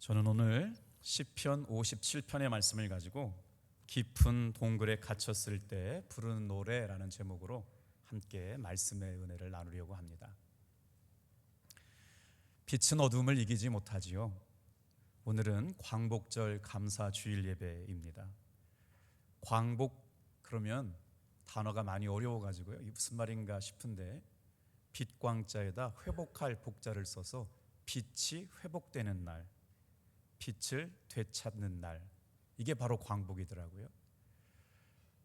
저는 오늘 시편 57편의 말씀을 가지고 깊은 동굴에 갇혔을 때 부르는 노래라는 제목으로 함께 말씀의 은혜를 나누려고 합니다. 빛은 어둠을 이기지 못하지요. 오늘은 광복절 감사 주일 예배입니다. 광복 그러면 단어가 많이 어려워가지고요. 이게 무슨 말인가 싶은데 빛광자에다 회복할 복자를 써서 빛이 회복되는 날, 빛을 되찾는 날, 이게 바로 광복이더라고요.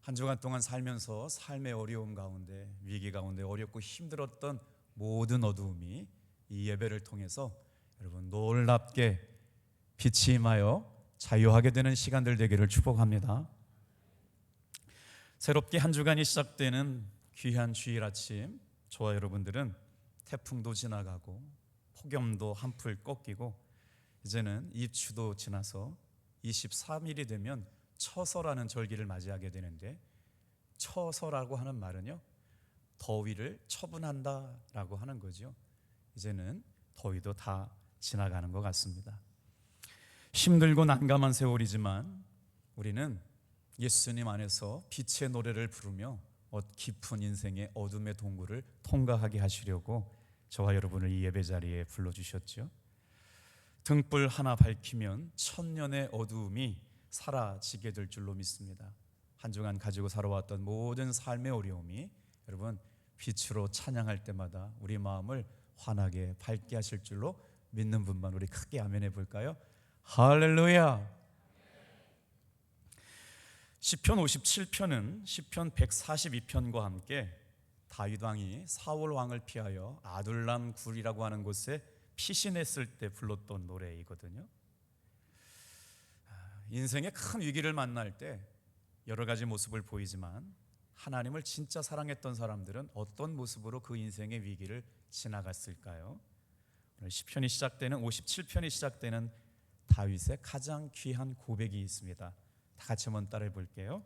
한 주간 동안 살면서 삶의 어려움 가운데, 위기 가운데 어렵고 힘들었던 모든 어두움이 이 예배를 통해서 여러분 놀랍게 빛이 임하여 자유하게 되는 시간들 되기를 축복합니다. 새롭게 한 주간이 시작되는 귀한 주일 아침, 저와 여러분들은 태풍도 지나가고 폭염도 한풀 꺾이고 이제는 입추도 지나서 23일이 되면 처서라는 절기를 맞이하게 되는데, 처서라고 하는 말은요, 더위를 처분한다라고 하는 거죠. 이제는 더위도 다 지나가는 것 같습니다. 힘들고 난감한 세월이지만 우리는 예수님 안에서 빛의 노래를 부르며 깊은 인생의 어둠의 동굴을 통과하게 하시려고 저와 여러분을 이 예배 자리에 불러주셨죠. 등불 하나 밝히면 천년의 어두움이 사라지게 될 줄로 믿습니다. 한 주간 가지고 살아왔던 모든 삶의 어려움이 여러분 빛으로 찬양할 때마다 우리 마음을 환하게 밝게 하실 줄로 믿는 분만 우리 크게 아멘 해볼까요? 할렐루야. 시편 57편은 시편 142편과 함께 다윗 왕이 사울 왕을 피하여 아둘람 굴이라고 하는 곳에 피신했을 때 불렀던 노래이거든요. 인생의 큰 위기를 만날 때 여러 가지 모습을 보이지만 하나님을 진짜 사랑했던 사람들은 어떤 모습으로 그 인생의 위기를 지나갔을까요? 오늘 시편이 시작되는 57편이 시작되는 다윗의 가장 귀한 고백이 있습니다. 다 같이 한번 따라해 볼게요.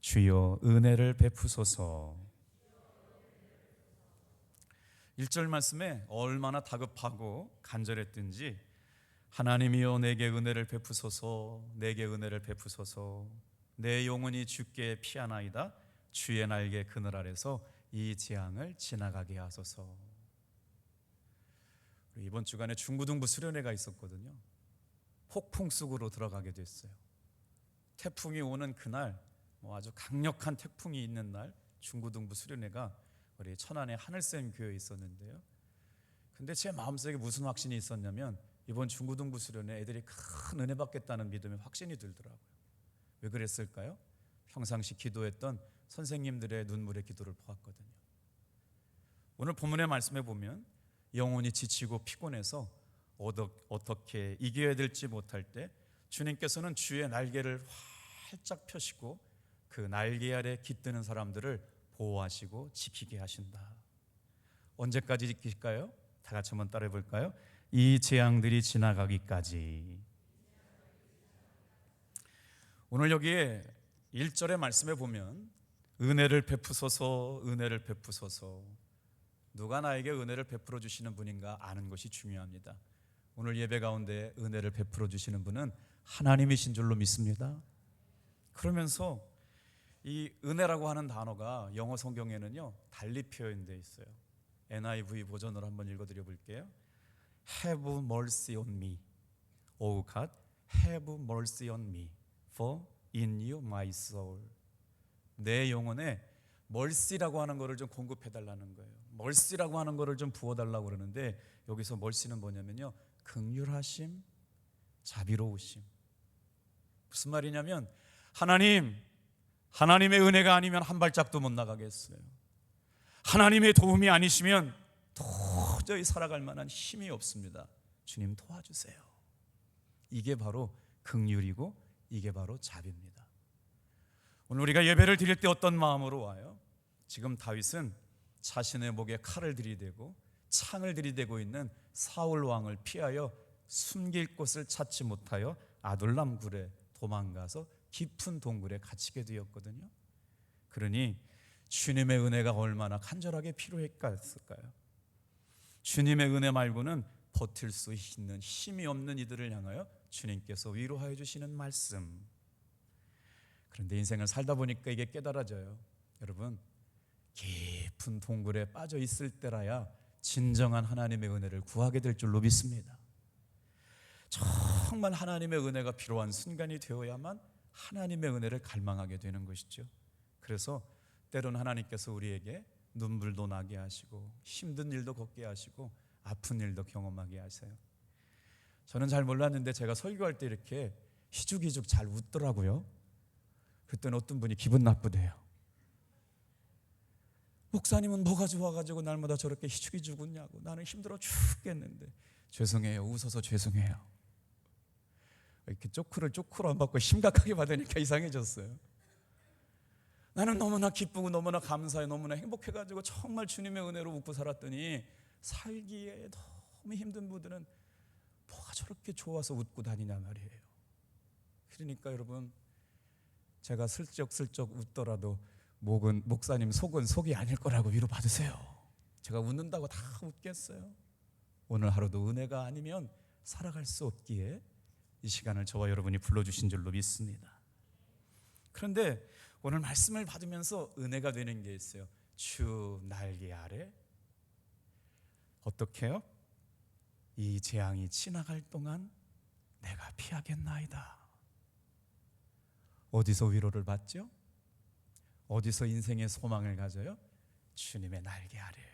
주여 은혜를 베푸소서. 1절 말씀에 얼마나 다급하고 간절했든지 하나님이여 내게 은혜를 베푸소서, 내게 은혜를 베푸소서. 내 영혼이 주께 피하나이다. 주의 날개 그늘 아래서 이 재앙을 지나가게 하소서. 이번 주간에 중구등부 수련회가 있었거든요. 폭풍 속으로 들어가게 됐어요. 태풍이 오는 그날, 아주 강력한 태풍이 있는 날 중구등부 수련회가 우리 천안의 하늘샘 교회에 있었는데요. 근데 제 마음속에 무슨 확신이 있었냐면 이번 중구등부 수련회 애들이 큰 은혜 받겠다는 믿음의 확신이 들더라고요. 왜 그랬을까요? 평상시 기도했던 선생님들의 눈물의 기도를 보았거든요. 오늘 본문의 말씀에 보면 영혼이 지치고 피곤해서 어떻게 이겨야 될지 못할 때 주님께서는 주의 날개를 활짝 펴시고 그 날개 아래 깃드는 사람들을 보호하시고 지키게 하신다. 언제까지 지킬까요? 다 같이 한번 따라해 볼까요? 이 재앙들이 지나가기까지. 오늘 여기에 1절의 말씀에 보면 은혜를 베푸소서, 은혜를 베푸소서. 누가 나에게 은혜를 베풀어 주시는 분인가 아는 것이 중요합니다. 오늘 예배 가운데 은혜를 베풀어 주시는 분은 하나님이신 줄로 믿습니다. 그러면서 이 은혜라고 하는 단어가 영어 성경에는요 달리 표현되어 있어요. NIV 버전으로 한번 읽어드려 볼게요. Have mercy on me, O God, have mercy on me, for in you my soul. 내 영혼에 mercy라고 하는 것을 좀 공급해달라는 거예요. mercy라고 하는 것을 좀 부어달라고 그러는데 여기서 mercy는 뭐냐면요, 긍휼하심, 자비로우심. 무슨 말이냐면 하나님의 은혜가 아니면 한 발짝도 못 나가겠어요. 하나님의 도움이 아니시면 도저히 살아갈 만한 힘이 없습니다. 주님 도와주세요. 이게 바로 긍휼이고 이게 바로 자비입니다. 오늘 우리가 예배를 드릴 때 어떤 마음으로 와요? 지금 다윗은 자신의 목에 칼을 들이대고 창을 들이대고 있는 사울 왕을 피하여 숨길 곳을 찾지 못하여 아둘람 굴에 도망가서 깊은 동굴에 갇히게 되었거든요. 그러니 주님의 은혜가 얼마나 간절하게 필요했을까요? 주님의 은혜 말고는 버틸 수 있는 힘이 없는 이들을 향하여 주님께서 위로하여 주시는 말씀. 그런데 인생을 살다 보니까 이게 깨달아져요. 여러분, 깊은 동굴에 빠져 있을 때라야 진정한 하나님의 은혜를 구하게 될 줄로 믿습니다. 정말 하나님의 은혜가 필요한 순간이 되어야만 하나님의 은혜를 갈망하게 되는 것이죠. 그래서 때로는 하나님께서 우리에게 눈물도 나게 하시고 힘든 일도 겪게 하시고 아픈 일도 경험하게 하세요. 저는 잘 몰랐는데 제가 설교할 때 이렇게 희죽희죽 잘 웃더라고요. 그때는 어떤 분이 기분 나쁘대요. 목사님은 뭐가 좋아가지고 날마다 저렇게 희죽희죽 웃냐고. 나는 힘들어 죽겠는데. 죄송해요. 웃어서 죄송해요. 이렇게 쪼크로 안 받고 심각하게 받으니까 이상해졌어요. 나는 너무나 기쁘고 너무나 감사해, 너무나 행복해가지고 정말 주님의 은혜로 웃고 살았더니 살기에 너무 힘든 분들은 뭐가 저렇게 좋아서 웃고 다니냐 말이에요. 그러니까 여러분, 제가 슬쩍슬쩍 웃더라도 목사님 속은 속이 아닐 거라고 위로 받으세요. 제가 웃는다고 다 웃겠어요? 오늘 하루도 은혜가 아니면 살아갈 수 없기에 이 시간을 저와 여러분이 불러주신 줄로 믿습니다. 그런데 오늘 말씀을 받으면서 은혜가 되는 게 있어요. 주 날개 아래 어떻게 해요? 이 재앙이 지나갈 동안 내가 피하겠나이다. 어디서 위로를 받죠? 어디서 인생의 소망을 가져요? 주님의 날개 아래예요.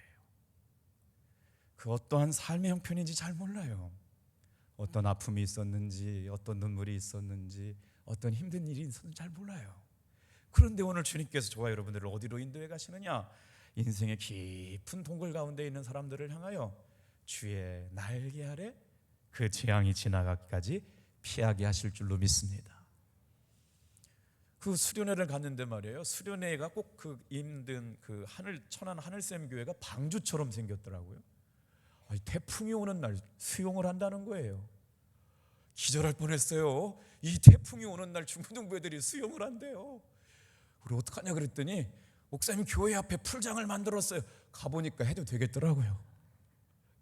그 어떠한 삶의 형편인지 잘 몰라요. 어떤 아픔이 있었는지, 어떤 눈물이 있었는지, 어떤 힘든 일이 있었는지 잘 몰라요. 그런데 오늘 주님께서 저와 여러분들을 어디로 인도해 가시느냐? 인생의 깊은 동굴 가운데 있는 사람들을 향하여 주의 날개 아래 그 재앙이 지나가기까지 피하게 하실 줄로 믿습니다. 그 수련회를 갔는데 말이에요. 수련회가 꼭 그 힘든 그 천안 하늘샘 교회가 방주처럼 생겼더라고요. 아니, 태풍이 오는 날 수영을 한다는 거예요. 기절할 뻔했어요. 이 태풍이 오는 날 중고등부 애들이 수영을 한대요. 우리 어떡하냐 그랬더니 목사님 교회 앞에 풀장을 만들었어요. 가보니까 해도 되겠더라고요.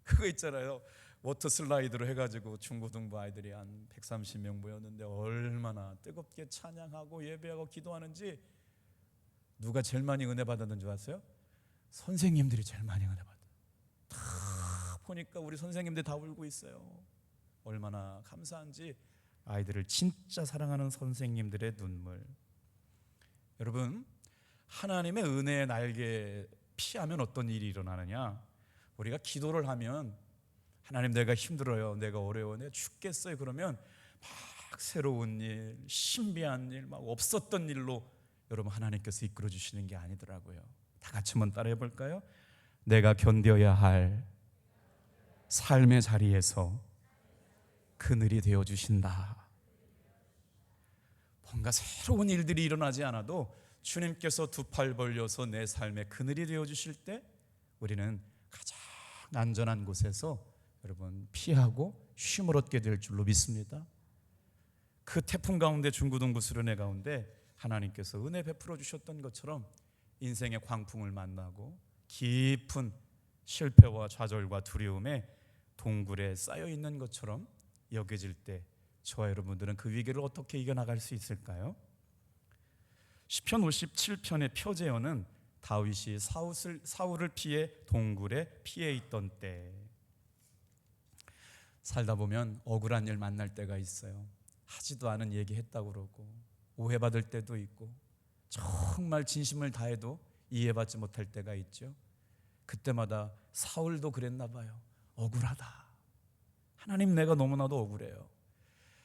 그거 있잖아요. 워터 슬라이드로 해가지고 중고등부 아이들이 한 130명 모였는데 얼마나 뜨겁게 찬양하고 예배하고 기도하는지. 누가 제일 많이 은혜 받았는 줄 아세요? 선생님들이 제일 많이 은혜 받아요. 다 보니까 우리 선생님들 다 울고 있어요. 얼마나 감사한지. 아이들을 진짜 사랑하는 선생님들의 눈물. 여러분, 하나님의 은혜의 날개 피하면 어떤 일이 일어나느냐? 우리가 기도를 하면 하나님 내가 힘들어요, 내가 어려워, 내가 죽겠어요 그러면 막 새로운 일, 신비한 일, 막 없었던 일로 여러분 하나님께서 이끌어 주시는 게 아니더라고요. 다 같이 한번 따라해 볼까요? 내가 견뎌야 할 삶의 자리에서 그늘이 되어 주신다. 뭔가 새로운 일들이 일어나지 않아도 주님께서 두 팔 벌려서 내 삶의 그늘이 되어 주실 때 우리는 가장 안전한 곳에서 여러분 피하고 쉼을 얻게 될 줄로 믿습니다. 그 태풍 가운데 중고등부 수련회 가운데 하나님께서 은혜 베풀어 주셨던 것처럼 인생의 광풍을 만나고 깊은 실패와 좌절과 두려움에 동굴에 쌓여 있는 것처럼 여겨질 때 저와 여러분들은 그 위기를 어떻게 이겨나갈 수 있을까요? 시편 57편의 표제어는 다윗이 사울을 피해 동굴에 피해 있던 때. 살다 보면 억울한 일 만날 때가 있어요. 하지도 않은 얘기 했다고 그러고 오해받을 때도 있고 정말 진심을 다해도 이해받지 못할 때가 있죠. 그때마다 사울도 그랬나 봐요. 억울하다. 하나님 내가 너무나도 억울해요.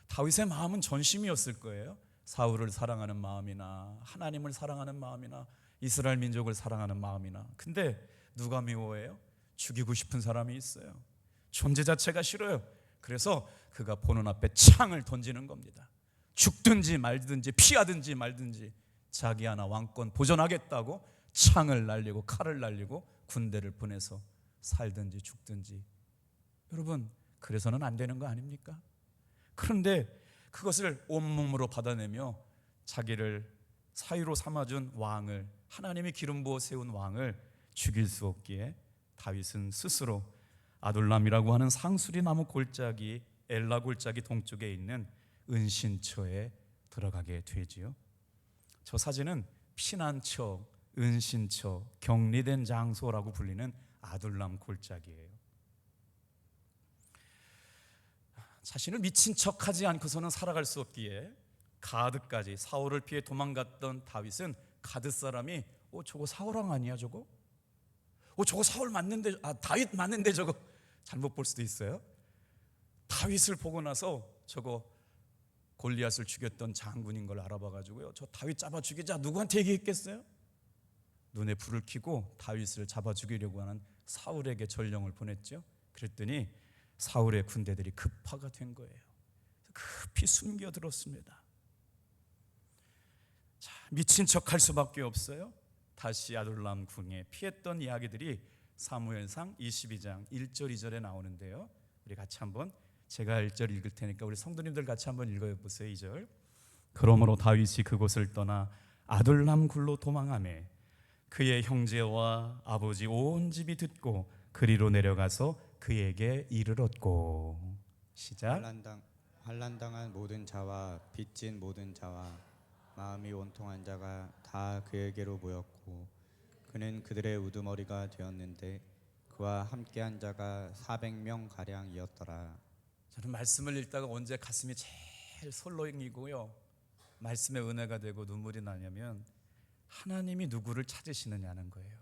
다윗의 마음은 전심이었을 거예요. 사울을 사랑하는 마음이나 하나님을 사랑하는 마음이나 이스라엘 민족을 사랑하는 마음이나. 근데 누가 미워해요? 죽이고 싶은 사람이 있어요. 존재 자체가 싫어요. 그래서 그가 보는 앞에 창을 던지는 겁니다. 죽든지 말든지 피하든지 말든지 자기 하나 왕권 보존하겠다고 창을 날리고 칼을 날리고 군대를 보내서 살든지 죽든지. 여러분, 그래서는 안 되는 거 아닙니까? 그런데 그것을 온몸으로 받아내며 자기를 사위로 삼아준 왕을, 하나님이 기름 부어 세운 왕을 죽일 수 없기에 다윗은 스스로 아둘람이라고 하는 상수리 나무 골짜기 엘라 골짜기 동쪽에 있는 은신처에 들어가게 되지요. 저 사진은 피난처, 은신처, 격리된 장소라고 불리는 아둘람 골짜기예요. 자신을 미친 척하지 않고서는 살아갈 수 없기에 가드까지 사울을 피해 도망갔던 다윗은 가드 사람이 저거 사울왕 아니야 저거? 저거 사울 맞는데, 다윗 맞는데 저거 잘못 볼 수도 있어요. 다윗을 보고 나서 저거 골리앗을 죽였던 장군인 걸 알아봐가지고요, 저 다윗 잡아 죽이자 누구한테 얘기했겠어요? 눈에 불을 켜고 다윗을 잡아 죽이려고 하는 사울에게 전령을 보냈죠. 그랬더니 사울의 군대들이 급파가 된 거예요. 급히 숨겨들었습니다. 자, 미친 척할 수밖에 없어요. 다시 아둘람 궁에 피했던 이야기들이 사무엘상 22장 1절 2절에 나오는데요, 우리 같이 한번, 제가 1절 읽을 테니까 우리 성도님들 같이 한번 읽어보세요. 2절. 그러므로 다윗이 그곳을 떠나 아둘람 굴로 도망하매 그의 형제와 아버지 온 집이 듣고 그리로 내려가서 그에게 이르렀고. 시작. 환난당한 모든 자와 빚진 모든 자와 마음이 원통한 자가 다 그에게로 모였고 그는 그들의 우두머리가 되었는데 그와 함께한 자가 400명 가량이었더라. 저는 말씀을 읽다가 언제 가슴이 제일 설렁이고요, 말씀의 은혜가 되고 눈물이 나냐면 하나님이 누구를 찾으시느냐는 거예요.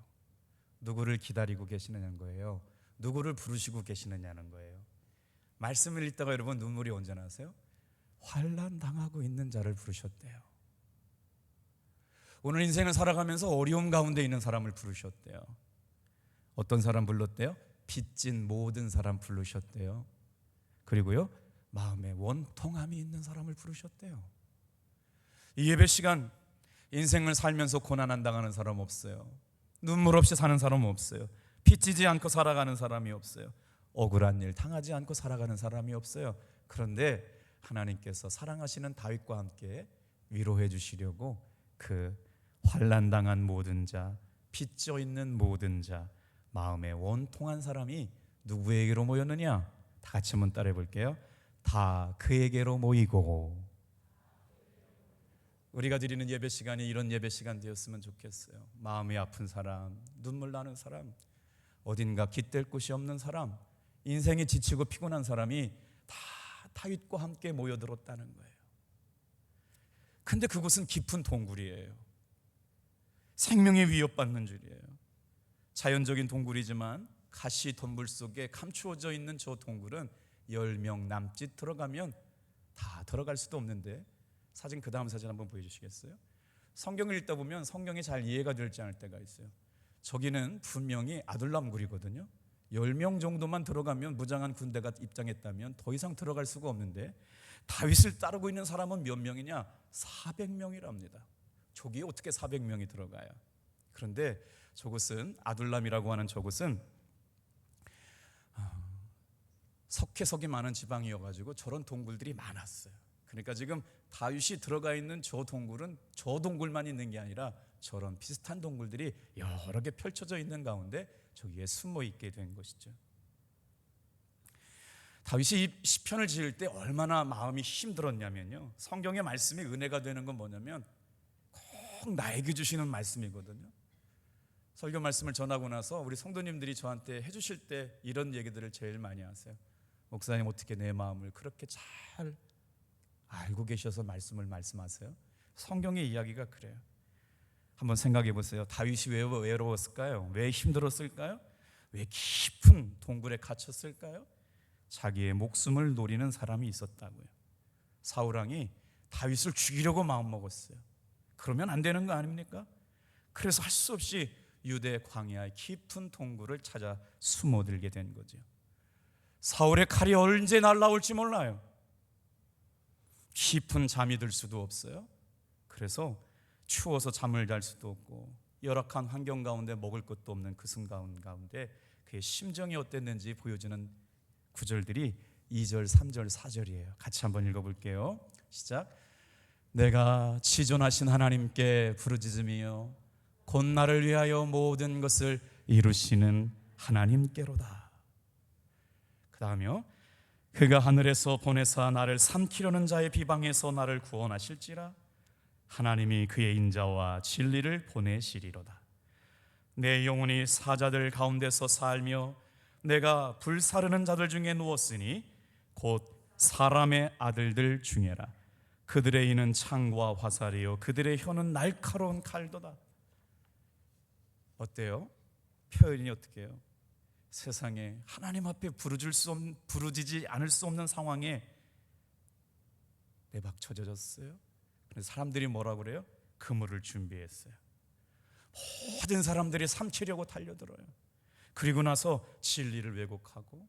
누구를 기다리고 계시느냐는 거예요. 누구를 부르시고 계시느냐는 거예요. 말씀을 읽다가 여러분 눈물이 언제 나세요? 환난 당하고 있는 자를 부르셨대요. 오늘 인생을 살아가면서 어려움 가운데 있는 사람을 부르셨대요. 어떤 사람 불렀대요? 빚진 모든 사람 부르셨대요. 그리고요, 마음에 원통함이 있는 사람을 부르셨대요. 이 예배 시간 인생을 살면서 고난안 당하는 사람 없어요. 눈물 없이 사는 사람 없어요. 빚지지 않고 살아가는 사람이 없어요. 억울한 일 당하지 않고 살아가는 사람이 없어요. 그런데 하나님께서 사랑하시는 다윗과 함께 위로해 주시려고 그 환난 당한 모든 자, 빚져 있는 모든 자, 마음에 원통한 사람이 누구에게로 모였느냐? 다 같이 한번 따라해 볼게요. 다 그에게로 모이고. 우리가 드리는 예배 시간이 이런 예배 시간 되었으면 좋겠어요. 마음이 아픈 사람, 눈물 나는 사람, 어딘가 깃댈 곳이 없는 사람, 인생이 지치고 피곤한 사람이 다 다윗과 함께 모여들었다는 거예요. 근데 그곳은 깊은 동굴이에요. 생명이 위협받는 줄이에요. 자연적인 동굴이지만 가시 덤불 속에 감추어져 있는 저 동굴은 10명 남짓 들어가면 다 들어갈 수도 없는데, 사진, 그 다음 사진 한번 보여주시겠어요? 성경을 읽다 보면 성경이 잘 이해가 되지 않을 때가 있어요. 저기는 분명히 아둘람 굴이거든요. 10명 정도만 들어가면, 무장한 군대가 입장했다면 더 이상 들어갈 수가 없는데 다윗을 따르고 있는 사람은 몇 명이냐? 400명이랍니다. 저기에 어떻게 400명이 들어가요? 그런데 저곳은, 아둘람이라고 하는 저곳은 석회석이 많은 지방이어가지고 저런 동굴들이 많았어요. 그러니까 지금 다윗이 들어가 있는 저 동굴은 저 동굴만 있는 게 아니라 저런 비슷한 동굴들이 여러 개 펼쳐져 있는 가운데 저기에 숨어 있게 된 것이죠. 다윗이 이 시편을 지을 때 얼마나 마음이 힘들었냐면요, 성경의 말씀이 은혜가 되는 건 뭐냐면 꼭 나에게 주시는 말씀이거든요. 설교 말씀을 전하고 나서 우리 성도님들이 저한테 해주실 때 이런 얘기들을 제일 많이 하세요. 목사님, 어떻게 내 마음을 그렇게 잘 알고 계셔서 말씀을 말씀하세요? 성경의 이야기가 그래요. 한번 생각해 보세요. 다윗이 왜 외로웠을까요? 왜 힘들었을까요? 왜 깊은 동굴에 갇혔을까요? 자기의 목숨을 노리는 사람이 있었다고요. 사울왕이 다윗을 죽이려고 마음먹었어요. 그러면 안 되는 거 아닙니까? 그래서 할 수 없이 유대 광야의 깊은 동굴을 찾아 숨어들게 된 거죠. 사울의 칼이 언제 날아올지 몰라요. 깊은 잠이 들 수도 없어요. 그래서 추워서 잠을 잘 수도 없고 열악한 환경 가운데 먹을 것도 없는 그 순간 가운데 그의 심정이 어땠는지 보여주는 구절들이 2절, 3절, 4절이에요. 같이 한번 읽어볼게요. 시작. 내가 지존하신 하나님께 부르짖으며 곧 나를 위하여 모든 것을 이루시는 하나님께로다. 그 다음에요. 그가 하늘에서 보내사 나를 삼키려는 자의 비방에서 나를 구원하실지라. 하나님이 그의 인자와 진리를 보내시리로다. 내 영혼이 사자들 가운데서 살며 내가 불사르는 자들 중에 누웠으니 곧 사람의 아들들 중에라. 그들의 이는 창과 화살이요 그들의 혀는 날카로운 칼도다. 어때요? 표현이 어떻게 해요? 세상에 하나님 앞에 부르짖지 않을 수 없는 상황에 내박쳐졌어요. 그래서 사람들이 뭐라고 그래요? 그물을 준비했어요. 모든 사람들이 삼키려고 달려들어요. 그리고 나서 진리를 왜곡하고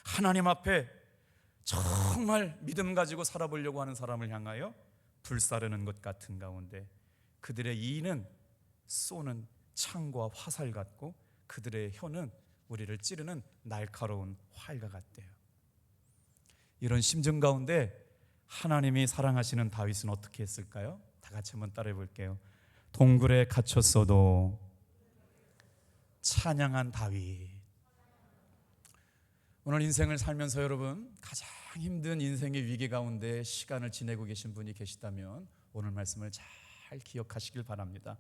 하나님 앞에 정말 믿음 가지고 살아보려고 하는 사람을 향하여 불사르는 것 같은 가운데 그들의 이는 쏘는 창과 화살 같고 그들의 혀는 우리를 찌르는 날카로운 활과 같대요. 이런 심정 가운데 하나님이 사랑하시는 다윗은 어떻게 했을까요? 다 같이 한번 따라해 볼게요. 동굴에 갇혔어도 찬양한 다윗. 오늘 인생을 살면서 여러분 가장 힘든 인생의 위기 가운데 시간을 지내고 계신 분이 계시다면 오늘 말씀을 잘 기억하시길 바랍니다.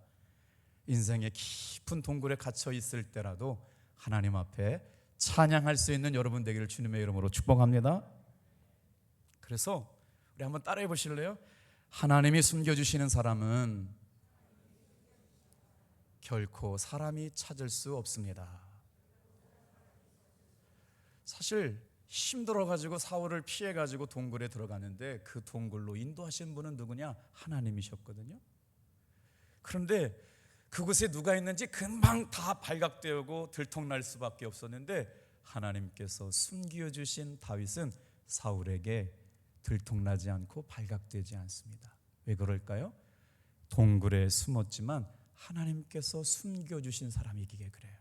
인생의 깊은 동굴에 갇혀 있을 때라도 하나님 앞에 찬양할 수 있는 여러분 되기를 주님의 이름으로 축복합니다. 그래서 우리 한번 따라해 보실래요? 하나님이 숨겨주시는 사람은 결코 사람이 찾을 수 없습니다. 사실 힘들어가지고 사울을 피해가지고 동굴에 들어가는데 그 동굴로 인도하신 분은 누구냐? 하나님이셨거든요. 그런데 그곳에 누가 있는지 금방 다 발각되고 들통날 수밖에 없었는데 하나님께서 숨겨주신 다윗은 사울에게 들통나지 않고 발각되지 않습니다. 왜 그럴까요? 동굴에 숨었지만 하나님께서 숨겨주신 사람이기에 그래요.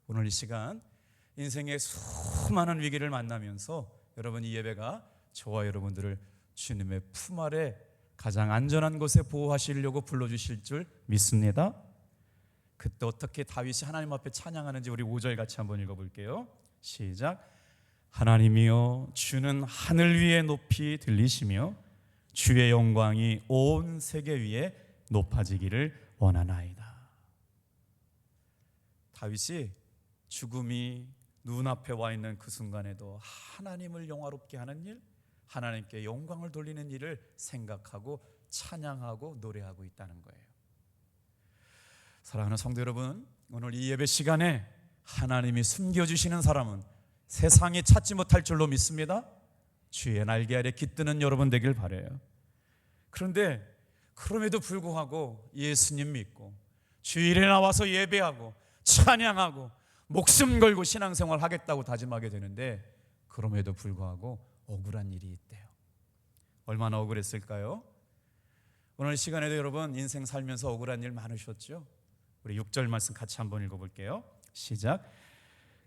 오늘 이 시간 인생의 수많은 위기를 만나면서 여러분 이 예배가 저와 여러분들을 주님의 품 아래 가장 안전한 곳에 보호하시려고 불러주실 줄 믿습니다. 그때 어떻게 다윗이 하나님 앞에 찬양하는지 우리 5절 같이 한번 읽어볼게요. 시작. 하나님이여 주는 하늘 위에 높이 들리시며 주의 영광이 온 세계 위에 높아지기를 원하나이다. 다윗이 죽음이 눈앞에 와 있는 그 순간에도 하나님을 영화롭게 하는 일, 하나님께 영광을 돌리는 일을 생각하고 찬양하고 노래하고 있다는 거예요. 사랑하는 성도 여러분, 오늘 이 예배 시간에 하나님이 숨겨주시는 사람은 세상이 찾지 못할 줄로 믿습니다. 주의 날개 아래 깃드는 여러분 되길 바라요. 그런데 그럼에도 불구하고 예수님 믿고 주일에 나와서 예배하고 찬양하고 목숨 걸고 신앙생활 하겠다고 다짐하게 되는데 그럼에도 불구하고 억울한 일이 있대요. 얼마나 억울했을까요? 오늘 시간에도 여러분 인생 살면서 억울한 일 많으셨죠? 우리 6절 말씀 같이 한번 읽어볼게요. 시작.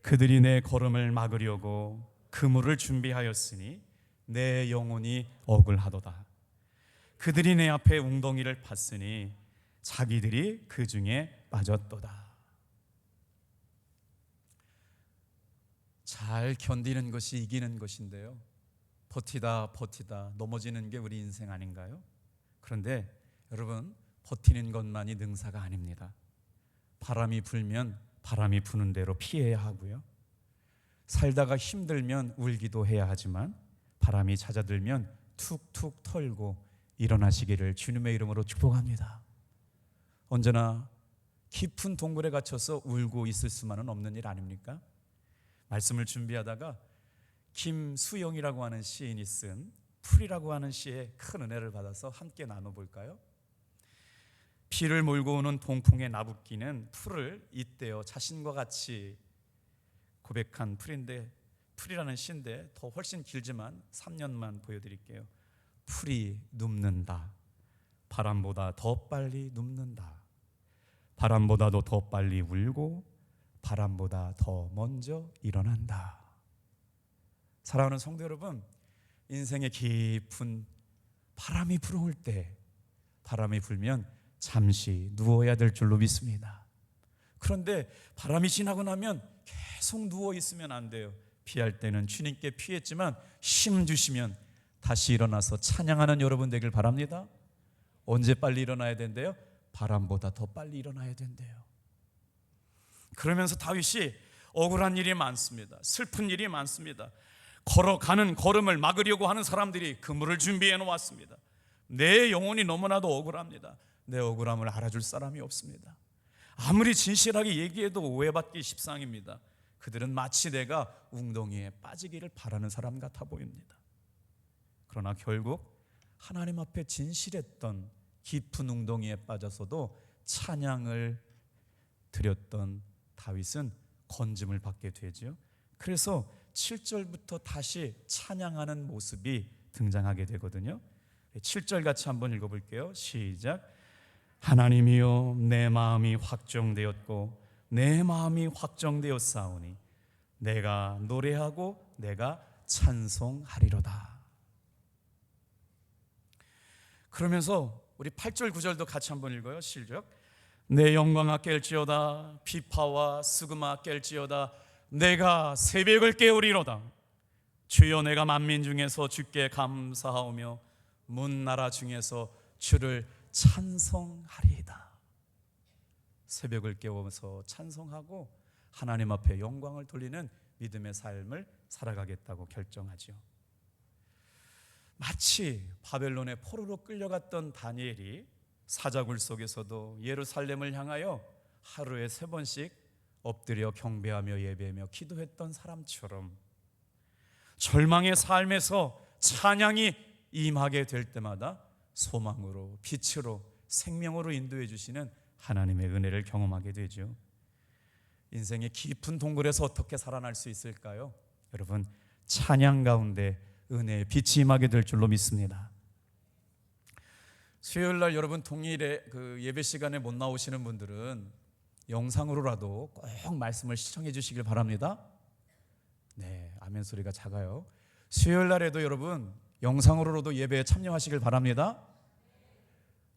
그들이 내 걸음을 막으려고 그물을 준비하였으니 내 영혼이 억울하도다. 그들이 내 앞에 웅덩이를 팠으니 자기들이 그 중에 빠졌도다. 잘 견디는 것이 이기는 것인데요, 버티다 넘어지는 게 우리 인생 아닌가요? 그런데 여러분 버티는 것만이 능사가 아닙니다. 바람이 불면 바람이 부는 대로 피해야 하고요, 살다가 힘들면 울기도 해야 하지만 바람이 잦아들면 툭툭 털고 일어나시기를 주님의 이름으로 축복합니다. 언제나 깊은 동굴에 갇혀서 울고 있을 수만은 없는 일 아닙니까? 말씀을 준비하다가 김수영이라고 하는 시인이 쓴 풀이라고 하는 시에 큰 은혜를 받아서 함께 나눠볼까요? 비를 몰고 오는 동풍에 나부끼는 풀을 잇대어 자신과 같이 고백한 풀인데, 풀이라는 시인데 더 훨씬 길지만 3년만 보여드릴게요. 풀이 눕는다. 바람보다 더 빨리 눕는다. 바람보다도 더 빨리 울고 바람보다 더 먼저 일어난다. 사랑하는 성도 여러분, 인생의 깊은 바람이 불어올 때, 바람이 불면 잠시 누워야 될 줄로 믿습니다. 그런데 바람이 지나고 나면 계속 누워 있으면 안 돼요. 피할 때는 주님께 피했지만 힘 주시면 다시 일어나서 찬양하는 여러분 되길 바랍니다. 언제 빨리 일어나야 된대요? 바람보다 더 빨리 일어나야 된대요. 그러면서 다윗이 억울한 일이 많습니다. 슬픈 일이 많습니다. 걸어가는 걸음을 막으려고 하는 사람들이 그물을 준비해 놓았습니다. 내 영혼이 너무나도 억울합니다. 내 억울함을 알아줄 사람이 없습니다. 아무리 진실하게 얘기해도 오해받기 십상입니다. 그들은 마치 내가 웅덩이에 빠지기를 바라는 사람 같아 보입니다. 그러나 결국 하나님 앞에 진실했던 깊은 웅덩이에 빠져서도 찬양을 드렸던 다윗은 건짐을 받게 되죠. 그래서 7절부터 다시 찬양하는 모습이 등장하게 되거든요. 7절 같이 한번 읽어볼게요. 시작. 하나님이여 내 마음이 확정되었고 내 마음이 확정되었사오니 내가 노래하고 내가 찬송하리로다. 그러면서 우리 8절 9절도 같이 한번 읽어요. 시작. 내 영광아 깰지어다 비파와 스그마 깰지어다 내가 새벽을 깨우리로다. 주여 내가 만민 중에서 주께 감사하오며 문나라 중에서 주를 찬송하리이다. 새벽을 깨워서 찬송하고 하나님 앞에 영광을 돌리는 믿음의 삶을 살아가겠다고 결정하죠. 마치 바벨론의 포로로 끌려갔던 다니엘이 사자굴 속에서도 예루살렘을 향하여 하루에 3번씩 엎드려 경배하며 예배하며 기도했던 사람처럼 절망의 삶에서 찬양이 임하게 될 때마다 소망으로 빛으로 생명으로 인도해 주시는 하나님의 은혜를 경험하게 되죠. 인생의 깊은 동굴에서 어떻게 살아날 수 있을까요? 여러분, 찬양 가운데 은혜의 빛이 임하게 될 줄로 믿습니다. 수요일 날 여러분 동일에 예배 시간에 못 나오시는 분들은 영상으로라도 꼭 말씀을 시청해 주시길 바랍니다. 네, 아멘 소리가 작아요. 수요일 날에도 여러분 영상으로도 예배에 참여하시길 바랍니다.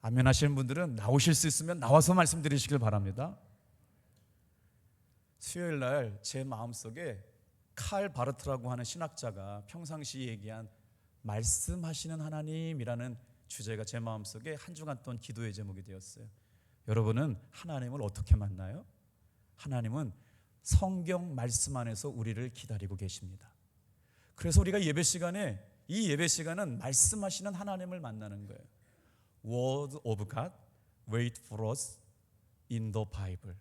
아멘 하시는 분들은 나오실 수 있으면 나와서 말씀 드리시길 바랍니다. 수요일 날 제 마음속에 칼 바르트라고 하는 신학자가 평상시 얘기한 말씀하시는 하나님이라는 주제가 제 마음속에 한 주간 동안 기도의 제목이 되었어요. 여러분은 하나님을 어떻게 만나요? 하나님은 성경 말씀 안에서 우리를 기다리고 계십니다. 그래서 우리가 예배 시간에 이 예배 시간은 말씀하시는 하나님을 만나는 거예요. Word of God, wait for us in the Bible.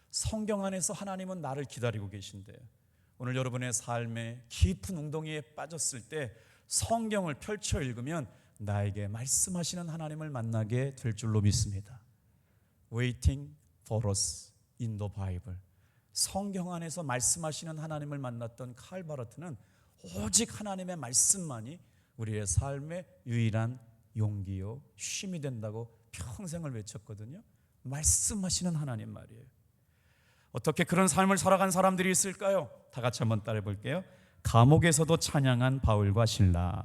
성경 안에서 하나님은 나를 기다리고 계신대요. 오늘 여러분의 삶에 깊은 웅덩이에 빠졌을 때 성경을 펼쳐 읽으면 나에게 말씀하시는 하나님을 만나게 될 줄로 믿습니다. Waiting for us in the Bible. 성경 안에서 말씀하시는 하나님을 만났던 칼 바르트는 오직 하나님의 말씀만이 우리의 삶의 유일한 용기요 쉼이 된다고 평생을 외쳤거든요. 말씀하시는 하나님 말이에요. 어떻게 그런 삶을 살아간 사람들이 있을까요? 다 같이 한번 따라해 볼게요. 감옥에서도 찬양한 바울과 실라.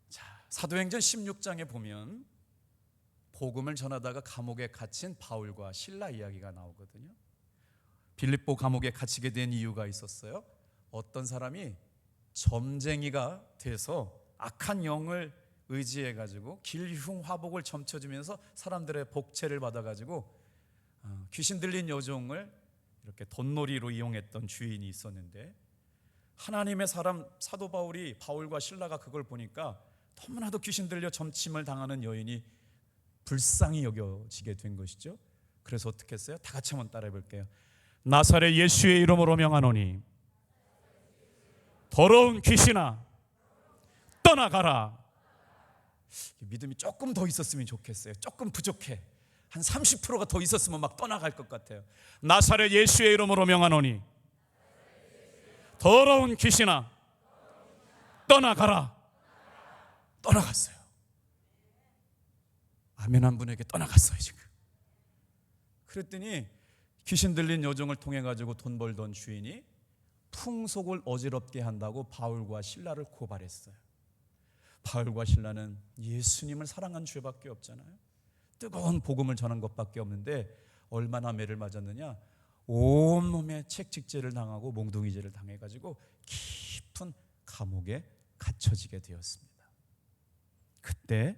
자, 사도행전 16장에 보면 복음을 전하다가 감옥에 갇힌 바울과 실라 이야기가 나오거든요. 빌립보 감옥에 갇히게 된 이유가 있었어요. 어떤 사람이 점쟁이가 돼서 악한 영을 의지해가지고 길흉 화복을 점쳐주면서 사람들의 복채를 받아가지고 귀신 들린 여종을 이렇게 돈놀이로 이용했던 주인이 있었는데, 하나님의 사람 사도 바울이 바울과 실라가 그걸 보니까 너무나도 귀신 들려 점침을 당하는 여인이 불쌍히 여겨지게 된 것이죠. 그래서 어떻게 했어요? 다 같이 한번 따라해 볼게요. 나사렛 예수의 이름으로 명하노니 더러운 귀신아 떠나가라. 믿음이 조금 더 있었으면 좋겠어요. 조금 부족해. 한 30%가 더 있었으면 막 떠나갈 것 같아요. 나사렛 예수의 이름으로 명하노니 더러운 귀신아 떠나가라. 떠나갔어요. 아멘 한 분에게 떠나갔어요 지금. 그랬더니 귀신 들린 여종을 통해 가지고 돈 벌던 주인이 풍속을 어지럽게 한다고 바울과 실라를 고발했어요. 바울과 실라는 예수님을 사랑한 죄밖에 없잖아요. 뜨거운 복음을 전한 것밖에 없는데 얼마나 매를 맞았느냐. 온몸에 책직제를 당하고 몽둥이제를 당해가지고 깊은 감옥에 갇혀지게 되었습니다. 그때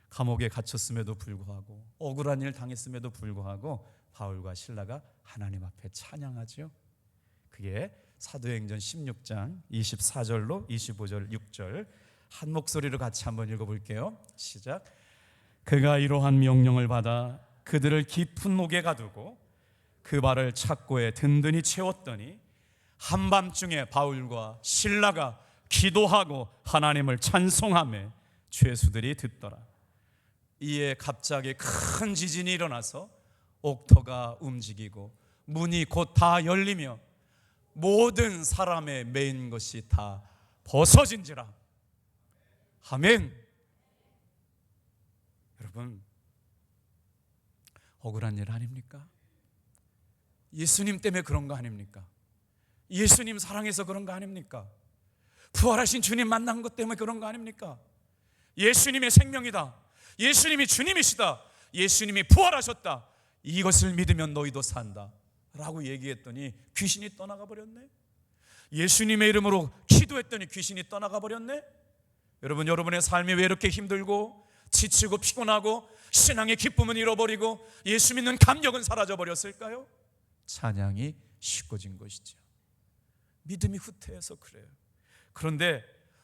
감옥에 갇혔음에도 불구하고 억울한 일을 당했음에도 불구하고 바울과 실라가 하나님 앞에 찬양하죠. 그게 사도행전 16장 24절로 25절 6절 한 목소리로 같이 한번 읽어볼게요. 시작. 그가 이러한 명령을 받아 그들을 깊은 목에 가두고 그 발을 착고에 든든히 채웠더니 한밤중에 바울과 실라가 기도하고 하나님을 찬송하며 죄수들이 듣더라. 이에 갑자기 큰 지진이 일어나서 옥터가 움직이고 문이 곧 다 열리며 모든 사람의 매인 것이 다 벗어진지라. 아멘. 여러분, 억울한 일 아닙니까? 예수님 때문에 그런 거 아닙니까? 예수님 사랑해서 그런 거 아닙니까? 부활하신 주님 만난 것 때문에 그런 거 아닙니까? 예수님의 생명이다, 예수님이 주님이시다, 예수님이 부활하셨다, 이것을 믿으면 너희도 산다 라고 얘기했더니 귀신이 떠나가 버렸네. 예수님의 이름으로 기도했더니 귀신이 떠나가 버렸네. 여러분, 여러분의 삶이 왜 이렇게 힘들고 지치고 피곤하고 신앙의 기쁨은 잃어버리고 예수 믿는 감격은 사라져 버렸을까요? 찬양이 쉽어진 것이죠. 믿음이 후퇴해서 그래요. 그런데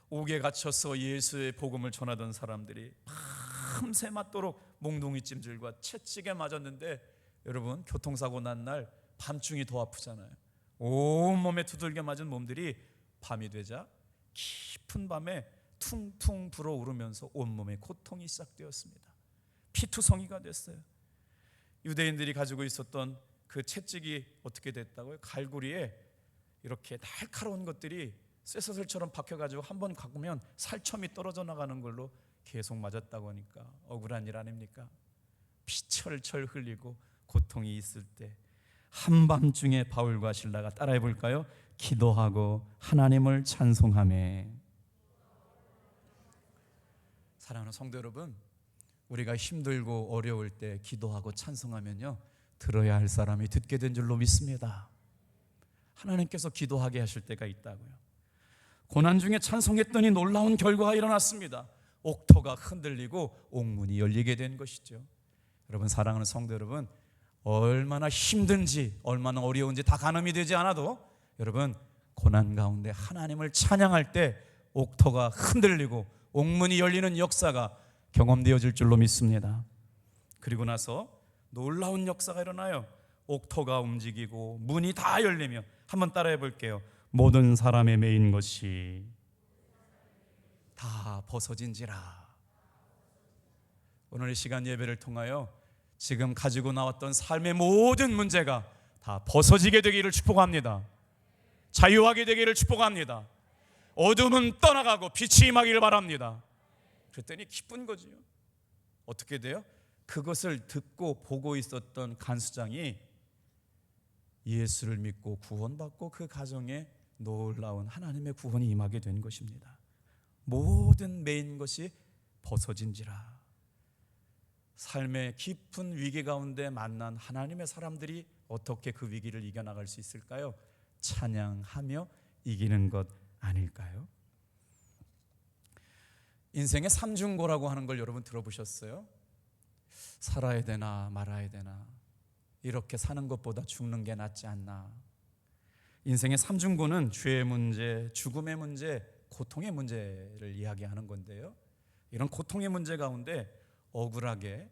옥에 갇혀서 예수의 복음을 전하던 사람들이 밤새 맞도록 몽둥이찜질과 채찍에 맞았는데, 여러분, 교통사고 난 날 밤중이 더 아프잖아요. 온몸에 두들겨 맞은 몸들이 밤이 되자 깊은 밤에 퉁퉁 불어오르면서 온몸에 고통이 시작되었습니다. 피투성이가 됐어요. 유대인들이 가지고 있었던 그 채찍이 어떻게 됐다고요? 갈고리에 이렇게 날카로운 것들이 쇠사슬처럼 박혀가지고 한번 가꾸면 살점이 떨어져 나가는 걸로 계속 맞았다고 하니까 억울한 일 아닙니까? 피 철철 흘리고 고통이 있을 때 한밤중에 바울과 실라가 따라해 볼까요? 기도하고 하나님을 찬송하며. 사랑하는 성도 여러분, 우리가 힘들고 어려울 때 기도하고 찬송하면요, 들어야 할 사람이 듣게 된 줄로 믿습니다. 하나님께서 기도하게 하실 때가 있다고요. 고난 중에 찬송했더니 놀라운 결과가 일어났습니다. 옥토가 흔들리고 옥문이 열리게 된 것이죠. 여러분, 사랑하는 성도 여러분, 얼마나 힘든지 얼마나 어려운지 다 가늠이 되지 않아도 여러분, 고난 가운데 하나님을 찬양할 때 옥토가 흔들리고 옥문이 열리는 역사가 경험되어질 줄로 믿습니다. 그리고 나서 놀라운 역사가 일어나요. 옥토가 움직이고 문이 다 열리며, 한번 따라해 볼게요. 모든 사람의 매인 것이 다 벗어진지라. 오늘 이 시간 예배를 통하여 지금 가지고 나왔던 삶의 모든 문제가 다 벗어지게 되기를 축복합니다. 자유하게 되기를 축복합니다. 어둠은 떠나가고 빛이 임하기를 바랍니다. 그랬더니 기쁜 거지요. 어떻게 돼요? 그것을 듣고 보고 있었던 간수장이 예수를 믿고 구원받고 그 가정에 놀라운 하나님의 구원이 임하게 된 것입니다. 모든 매인 것이 벗어진지라. 삶의 깊은 위기 가운데 만난 하나님의 사람들이 어떻게 그 위기를 이겨나갈 수 있을까요? 찬양하며 이기는 것 아닐까요? 인생의 삼중고라고 하는 걸 여러분 들어보셨어요? 살아야 되나 말아야 되나, 이렇게 사는 것보다 죽는 게 낫지 않나. 인생의 삼중고는 죄의 문제, 죽음의 문제, 고통의 문제를 이야기하는 건데요, 이런 고통의 문제 가운데 억울하게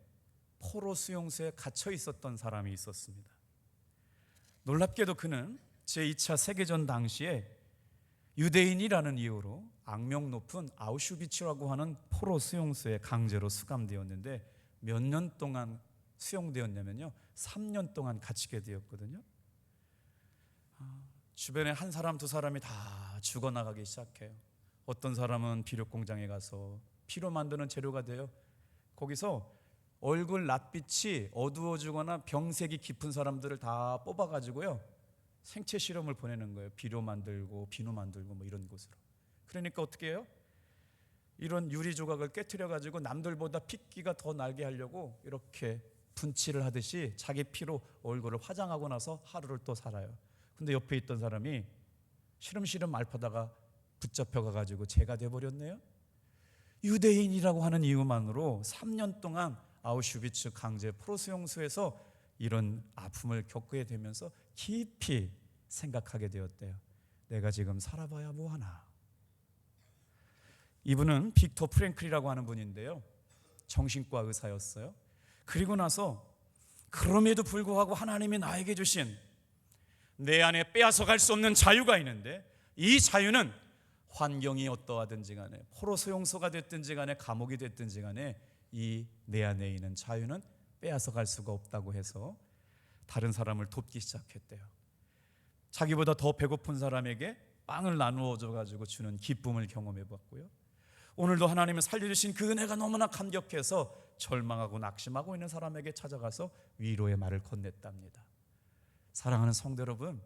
포로 수용소에 갇혀 있었던 사람이 있었습니다. 놀랍게도 그는 제2차 세계전 당시에 유대인이라는 이유로 악명 높은 아우슈비츠라고 하는 포로 수용소에 강제로 수감되었는데, 몇 년 동안 수용되었냐면요, 3년 동안 갇히게 되었거든요. 주변에 한 사람 두 사람이 다 죽어나가기 시작해요. 어떤 사람은 비료 공장에 가서 피로 만드는 재료가 돼요. 거기서 얼굴 낯빛이 어두워지거나 병색이 깊은 사람들을 다 뽑아가지고요, 생체 실험을 보내는 거예요. 비료 만들고 비누 만들고 뭐 이런 곳으로. 그러니까 어떻게 해요? 이런 유리 조각을 깨트려 가지고 남들보다 핏기가 더 날게 하려고 이렇게 분칠을 하듯이 자기 피로 얼굴을 화장하고 나서 하루를 또 살아요. 근데 옆에 있던 사람이 시름시름 앓다가 붙잡혀 가지고 죄가 돼버렸네요. 유대인이라고 하는 이유만으로 3년 동안 아우슈비츠 강제 포로수용소에서 이런 아픔을 겪게 되면서 깊이 생각하게 되었대요. 내가 지금 살아봐야 뭐하나. 이분은 빅터 프랭클이라고 하는 분인데요, 정신과 의사였어요. 그리고 나서 그럼에도 불구하고 하나님이 나에게 주신 내 안에 빼앗아갈 수 없는 자유가 있는데, 이 자유는 환경이 어떠하든지 간에, 포로수용소가 됐든지 간에, 감옥이 됐든지 간에 이 내 안에 있는 자유는 빼앗아갈 수가 없다고 해서 다른 사람을 돕기 시작했대요. 자기보다 더 배고픈 사람에게 빵을 나누어 줘가지고 주는 기쁨을 경험해 봤고요. 오늘도 하나님이 살려주신 그 은혜가 너무나 감격해서 절망하고 낙심하고 있는 사람에게 찾아가서 위로의 말을 건넸답니다. 사랑하는 성도 여러분,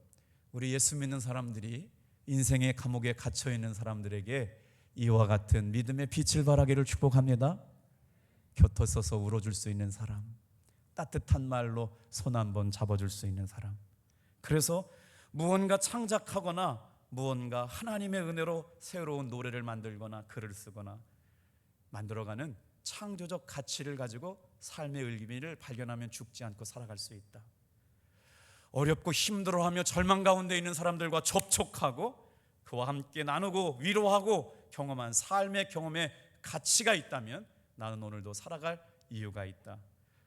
우리 예수 믿는 사람들이 인생의 감옥에 갇혀 있는 사람들에게 이와 같은 믿음의 빛을 발하기를 축복합니다. 곁에 서서 울어줄 수 있는 사람, 따뜻한 말로 손 한번 잡아줄 수 있는 사람. 그래서 무언가 창작하거나 무언가 하나님의 은혜로 새로운 노래를 만들거나 글을 쓰거나 만들어가는 창조적 가치를 가지고 삶의 의미를 발견하면 죽지 않고 살아갈 수 있다. 어렵고 힘들어하며 절망 가운데 있는 사람들과 접촉하고 그와 함께 나누고 위로하고 경험한 삶의 경험에 가치가 있다면 나는 오늘도 살아갈 이유가 있다.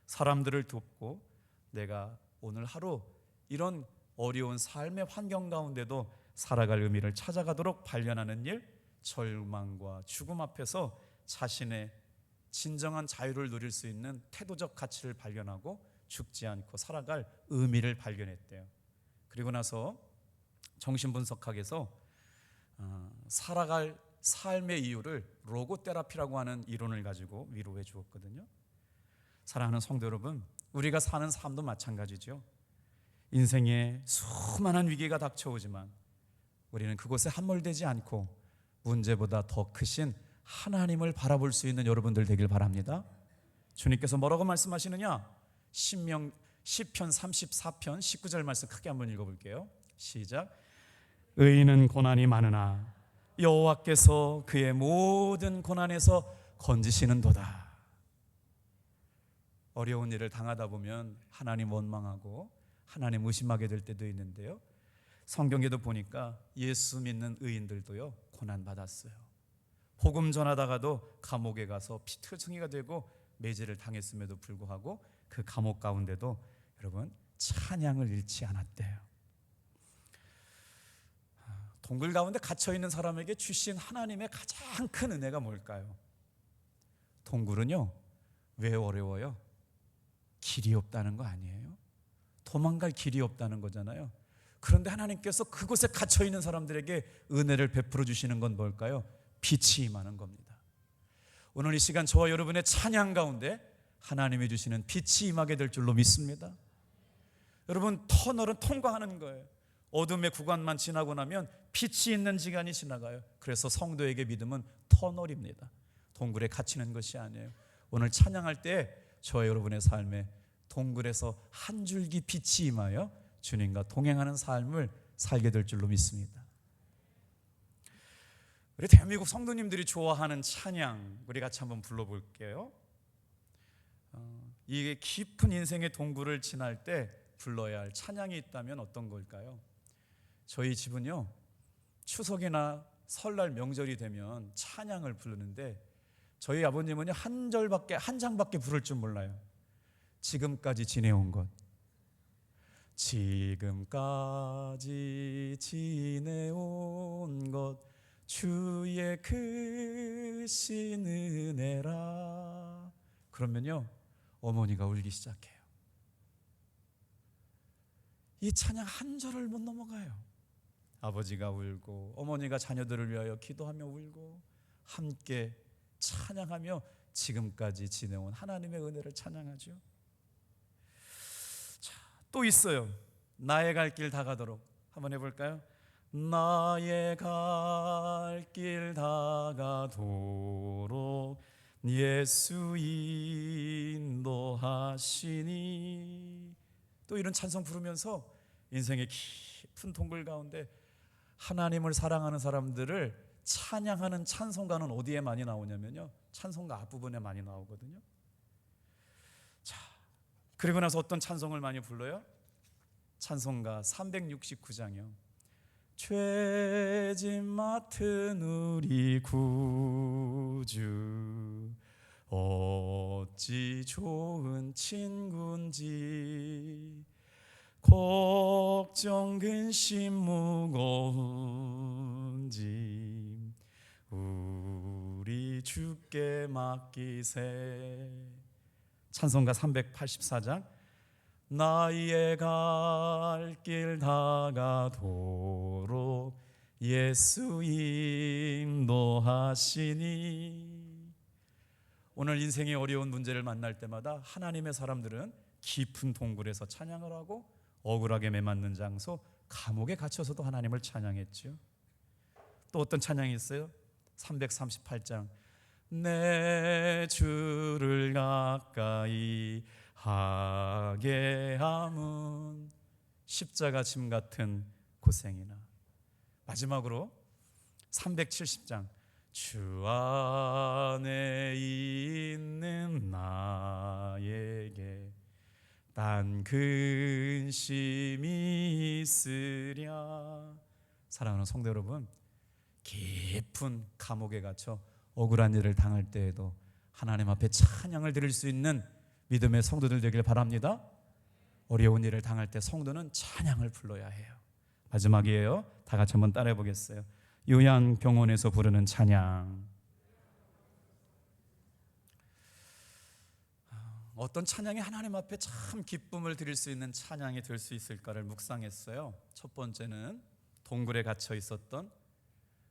사람들을 돕고 내가 오늘 하루 이런 어려운 삶의 환경 가운데도 살아갈 의미를 찾아가도록 발견하는 일, 절망과 죽음 앞에서 자신의 진정한 자유를 누릴 수 있는 태도적 가치를 발견하고 죽지 않고 살아갈 의미를 발견했대요. 그리고 나서 정신분석학에서 살아갈 삶의 이유를 로고테라피라고 하는 이론을 가지고 위로해 주었거든요. 사랑하는 성도 여러분, 우리가 사는 삶도 마찬가지죠. 인생에 수많은 위기가 닥쳐오지만 우리는 그곳에 함몰되지 않고 문제보다 더 크신 하나님을 바라볼 수 있는 여러분들 되길 바랍니다. 주님께서 뭐라고 말씀하시느냐? 시편 34편 19절 말씀 크게 한번 읽어볼게요. 시작. 의인은 고난이 많으나 여호와께서 그의 모든 고난에서 건지시는도다. 어려운 일을 당하다 보면 하나님 원망하고 하나님 의심하게 될 때도 있는데요, 성경에도 보니까 예수 믿는 의인들도요 고난받았어요. 복음 전하다가도 감옥에 가서 피투성이가 되고 매질을 당했음에도 불구하고 그 감옥 가운데도 여러분 찬양을 잃지 않았대요. 동굴 가운데 갇혀있는 사람에게 주신 하나님의 가장 큰 은혜가 뭘까요? 동굴은요 왜 어려워요? 길이 없다는 거 아니에요? 도망갈 길이 없다는 거잖아요. 그런데 하나님께서 그곳에 갇혀있는 사람들에게 은혜를 베풀어 주시는 건 뭘까요? 빛이 임하는 겁니다. 오늘 이 시간 저와 여러분의 찬양 가운데 하나님이 주시는 빛이 임하게 될 줄로 믿습니다. 여러분, 터널은 통과하는 거예요. 어둠의 구간만 지나고 나면 빛이 있는 시간이 지나가요. 그래서 성도에게 믿음은 터널입니다. 동굴에 갇히는 것이 아니에요. 오늘 찬양할 때 저와 여러분의 삶에 동굴에서 한 줄기 빛이 임하여 주님과 동행하는 삶을 살게 될 줄로 믿습니다. 우리 대한민국 성도님들이 좋아하는 찬양 우리 같이 한번 불러볼게요. 이게 깊은 인생의 동굴을 지날 때 불러야 할 찬양이 있다면 어떤 걸까요? 저희 집은요 추석이나 설날 명절이 되면 찬양을 부르는데 저희 아버님은요 한 장밖에 부를 줄 몰라요. 지금까지 지내온 것, 지금까지 지내온 것 주의 크신 은혜라. 그러면요 어머니가 울기 시작해요. 이 찬양 한 절을 못 넘어가요. 아버지가 울고 어머니가 자녀들을 위하여 기도하며 울고 함께 찬양하며 지금까지 지내온 하나님의 은혜를 찬양하죠. 자, 또 있어요. 나의 갈 길 다가도록 한번 해볼까요? 나의 갈 길 다가도록 예수 인도하시니. 또 이런 찬송 부르면서 인생의 깊은 동굴 가운데 하나님을 사랑하는 사람들을 찬양하는 찬송가는 어디에 많이 나오냐면요, 찬송가 앞부분에 많이 나오거든요. 자, 그리고 나서 어떤 찬송을 많이 불러요? 찬송가 369장이요. 죄짐 맡은 우리 구주 어찌 좋은 친군지, 걱정 근심 무거운지 우리 주께 맡기세. 찬송가 384장. 나의 갈 길 다가도록 예수 인도하시니. 오늘 인생의 어려운 문제를 만날 때마다 하나님의 사람들은 깊은 동굴에서 찬양을 하고 억울하게 매맞는 장소 감옥에 갇혀서도 하나님을 찬양했죠. 또 어떤 찬양이 있어요? 338장. 내 주를 가까이 하게 함은 십자가 짐 같은 고생이나. 마지막으로 370장. 주 안에 있는 나에게 딴 근심이 있으랴. 사랑하는 성도 여러분, 깊은 감옥에 갇혀 억울한 일을 당할 때에도 하나님 앞에 찬양을 드릴 수 있는 믿음의 성도들 되길 바랍니다. 어려운 일을 당할 때 성도는 찬양을 불러야 해요. 마지막이에요. 다 같이 한번 따라해 보겠어요. 요양병원에서 부르는 찬양. 어떤 찬양이 하나님 앞에 참 기쁨을 드릴 수 있는 찬양이 될 수 있을까를 묵상했어요. 첫 번째는 동굴에 갇혀 있었던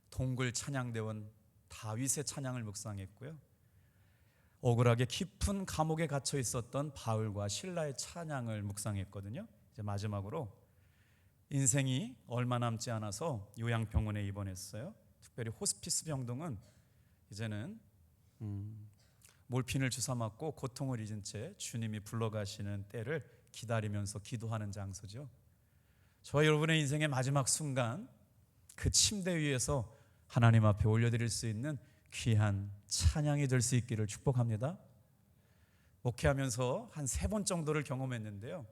동굴 찬양대원 다윗의 찬양을 묵상했고요. 억울하게 깊은 감옥에 갇혀 있었던 바울과 실라의 찬양을 묵상했거든요. 이제 마지막으로 인생이 얼마 남지 않아서 요양병원에 입원했어요. 특별히 호스피스 병동은 이제는 몰핀을 주사 맞고 고통을 잊은 채 주님이 불러가시는 때를 기다리면서 기도하는 장소죠. 저와 여러분의 인생의 마지막 순간, 그 침대 위에서 하나님 앞에 올려드릴 수 있는 귀한 찬양이 될 수 있기를 축복합니다. 목회하면서 한 3번 정도를 경험했는데요,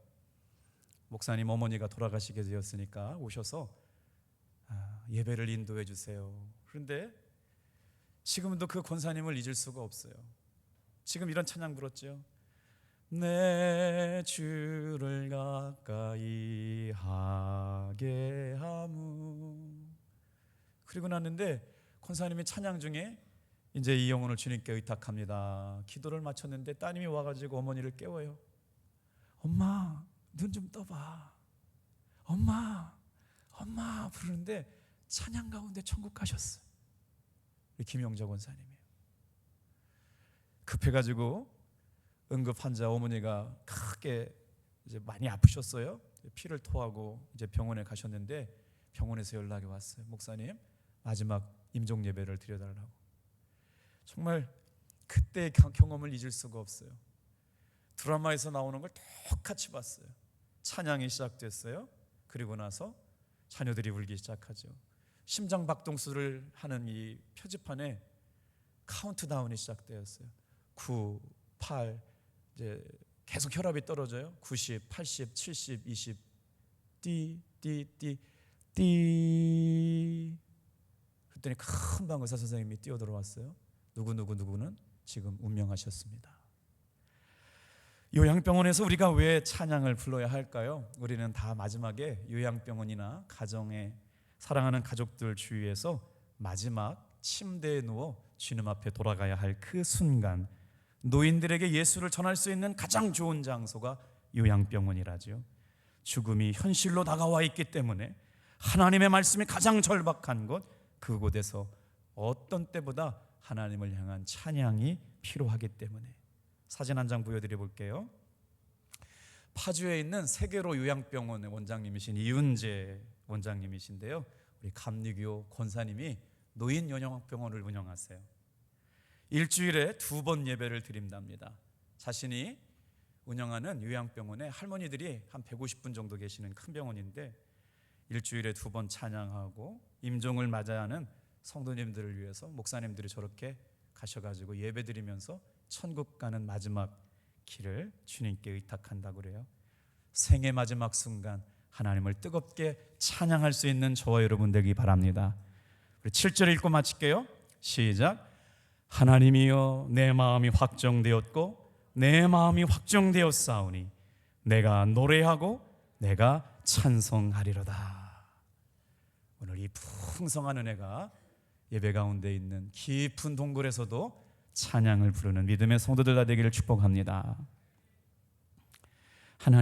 목사님 어머니가 돌아가시게 되었으니까 오셔서 예배를 인도해 주세요. 그런데 지금도 그 권사님을 잊을 수가 없어요. 지금 이런 찬양 불렀죠. 내 주를 가까이 하게 하무. 그리고 났는데 권사님이 찬양 중에 이제 이 영혼을 주님께 의탁합니다. 기도를 마쳤는데 따님이 와가지고 어머니를 깨워요. 엄마, 눈 좀 떠봐. 엄마, 엄마 부르는데 찬양 가운데 천국 가셨어. 우리 김영자 권사님이에요. 급해가지고 응급 환자 어머니가 크게 이제 많이 아프셨어요. 피를 토하고 이제 병원에 가셨는데 병원에서 연락이 왔어요. 목사님, 마지막 임종 예배를 드려달라고. 정말 그때의 경험을 잊을 수가 없어요. 드라마에서 나오는 걸 똑같이 봤어요. 찬양이 시작됐어요. 그리고 나서 자녀들이 울기 시작하죠. 심장 박동수를 하는 이 표지판에 카운트다운이 시작되었어요. 9, 8, 이제 계속 혈압이 떨어져요. 90, 80, 70, 20, 띠. 그랬더니 금방 의사 선생님이 뛰어들어왔어요. 누구는 지금 운명하셨습니다. 요양병원에서 우리가 왜 찬양을 불러야 할까요? 우리는 다 마지막에 요양병원이나 가정에 사랑하는 가족들 주위에서 마지막 침대에 누워 주님 앞에 돌아가야 할 그 순간, 노인들에게 예수를 전할 수 있는 가장 좋은 장소가 요양병원이라죠. 죽음이 현실로 다가와 있기 때문에 하나님의 말씀이 가장 절박한 곳, 그곳에서 어떤 때보다 하나님을 향한 찬양이 필요하기 때문에. 사진 한 장 보여드려 볼게요. 파주에 있는 세계로 요양병원의 원장님이신 이윤재 원장님이신데요, 우리 감리교 권사님이 노인 요양병원을 운영하세요. 일주일에 2번 예배를 드린답니다. 자신이 운영하는 요양병원에 할머니들이 한 150분 정도 계시는 큰 병원인데 일주일에 2번 찬양하고 임종을 맞아야 하는 성도님들을 위해서 목사님들이 저렇게 가셔가지고 예배 드리면서 천국 가는 마지막 길을 주님께 의탁한다고 그래요. 생의 마지막 순간 하나님을 뜨겁게 찬양할 수 있는 저와 여러분 되기 바랍니다. 우리 7절 읽고 마칠게요. 시작. 하나님이여 내 마음이 확정되었고 내 마음이 확정되었사오니 내가 노래하고 내가 찬송하리로다. 오늘 이 풍성한 은혜가 예배 가운데 있는 깊은 동굴에서도 찬양을 부르는 믿음의 성도들 다 되기를 축복합니다. 하나님